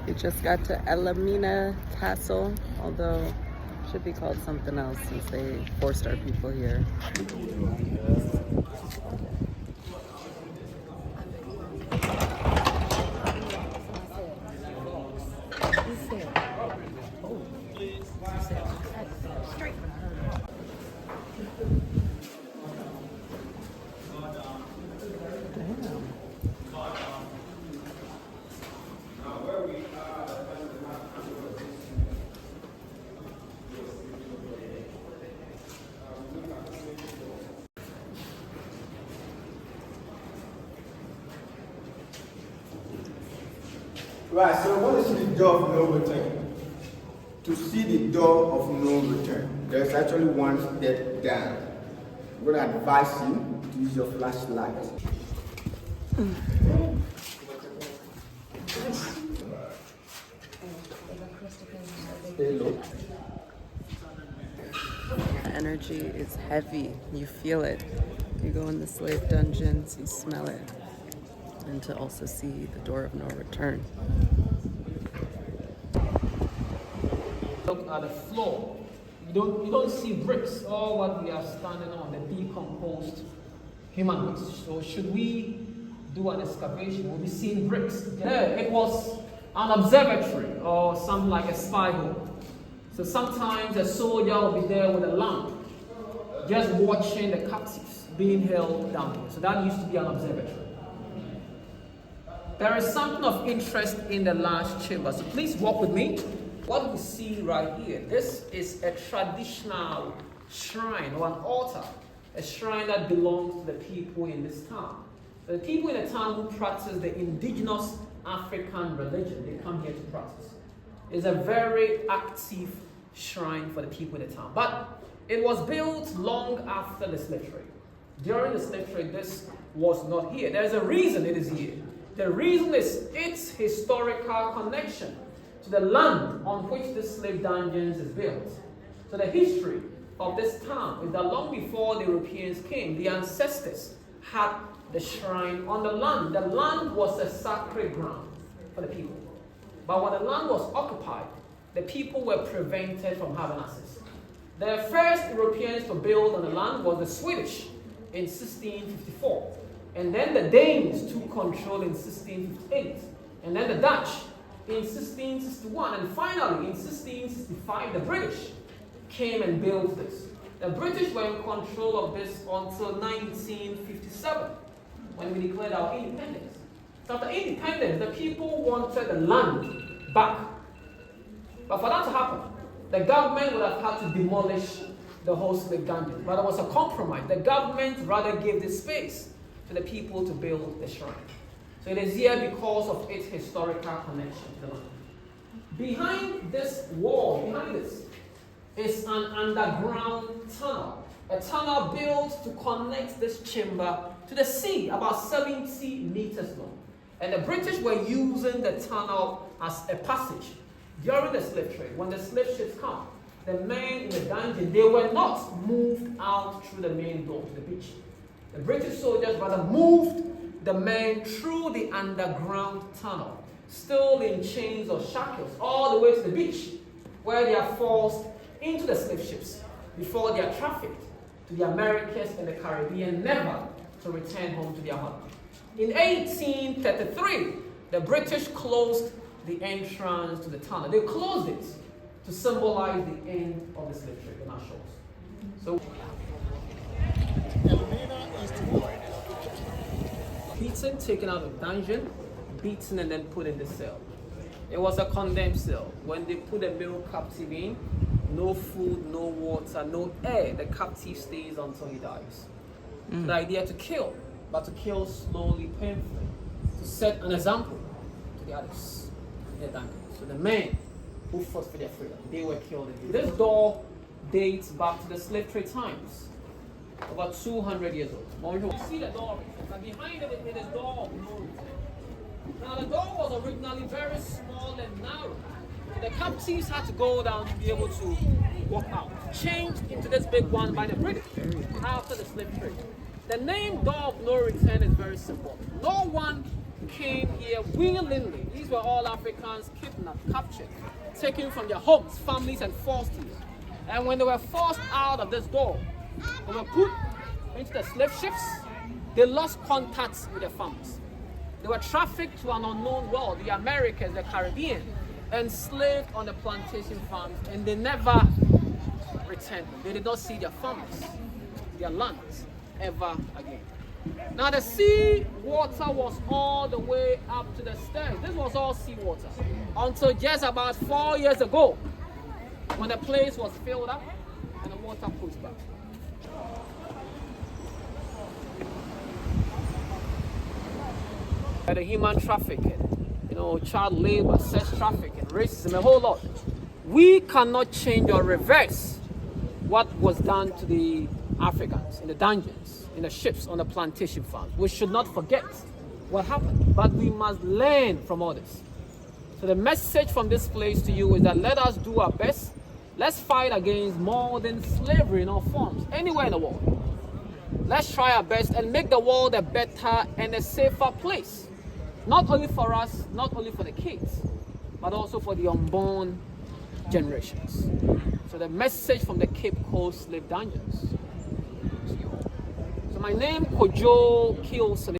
We just got to Elmina Castle, although it should be called something else since they forced our people here. Right, so I want to see the door of no return. To see the door of no return, there's actually one step down. I'm going to advise you to use your flashlight. Stay low. The energy is heavy. You feel it. You go in the slave dungeons, you smell it. And to also see the door of no return. Look at the floor. You don't see bricks. All what we are standing on, the decomposed human waste. So should we do an excavation, we'll be seeing bricks. There, it was an observatory or something like a spy hole. So sometimes a soldier will be there with a lamp, just watching the captives being held down. So that used to be an observatory. There is something of interest in the last chamber, so please walk with me. What we see right here, this is a traditional shrine or an altar, a shrine that belongs to the people in this town. The people in the town who practice the indigenous African religion, they come here to practice. It's a very active shrine for the people in the town. But it was built long after the slave trade. During the slave trade, this was not here. There's a reason it is here. The reason is its historical connection to the land on which the slave dungeons is built. So the history of this town is that long before the Europeans came, the ancestors had the shrine on the land. The land was a sacred ground for the people. But when the land was occupied, the people were prevented from having access. The first Europeans to build on the land was the Swedish in 1654. And then the Danes took control in 1658. And then the Dutch in 1661. And finally, in 1665, the British came and built this. The British were in control of this until 1957, when we declared our independence. So after independence, the people wanted the land back. But for that to happen, the government would have had to demolish the whole slave dungeon. But there was a compromise. The government rather gave this space to the people to build the shrine. So it is here because of its historical connection to the land. Behind this wall, behind this, is an underground tunnel. A tunnel built to connect this chamber to the sea, about 70 meters long. And the British were using the tunnel as a passage. During the slave trade, when the slave ships come, the men in the dungeon, they were not moved out through the main door to the beach. The British soldiers rather moved the men through the underground tunnel, still in chains or shackles, all the way to the beach, where they are forced into the slave ships before they are trafficked to the Americas and the Caribbean, never to return home to their home. In 1833, the British closed the entrance to the tunnel. They closed it to symbolize the end of the slave trade on our shores. So, Elmina is divided. beaten, taken out of dungeon, beaten and then put in the cell. It was a condemned cell. When they put a male captive in, no food, no water, no air, the captive stays until he dies. The idea to kill, but to kill slowly, painfully, to set an example to the others in the dungeon. So the men who fought for their freedom, they were killed. This door dates back to the slave trade times, about 200 years old. You see the door, and behind it, it is door of no return. Now the door was originally very small and narrow. The captives had to go down to be able to walk out. Changed into this big one by the British after the slave trade. The name door of no return is very simple. No one came here willingly. These were all Africans kidnapped, captured, taken from their homes, families, and forced here. And when they were forced out of this door, they were put into the slave ships. They lost contacts with their families. They were trafficked to an unknown world, the Americas, the Caribbean, enslaved on the plantation farms, and they never returned. They did not see their families, their lands, ever again. Now the sea water was all the way up to the stairs. This was all sea water until just about 4 years ago, when the place was filled up and the water pushed back. The human trafficking, child labor, sex trafficking, racism, a whole lot. We cannot change or reverse what was done to the Africans in the dungeons, in the ships, on the plantation farms. We should not forget what happened, but we must learn from others. So the message from this place to you is that let us do our best. Let's fight against modern slavery in all forms, anywhere in the world. Let's try our best and make the world a better and a safer place. Not only for us, not only for the kids, but also for the unborn generations. So the message from the Cape Coast slave dungeons. So my name, Kojo Kilson.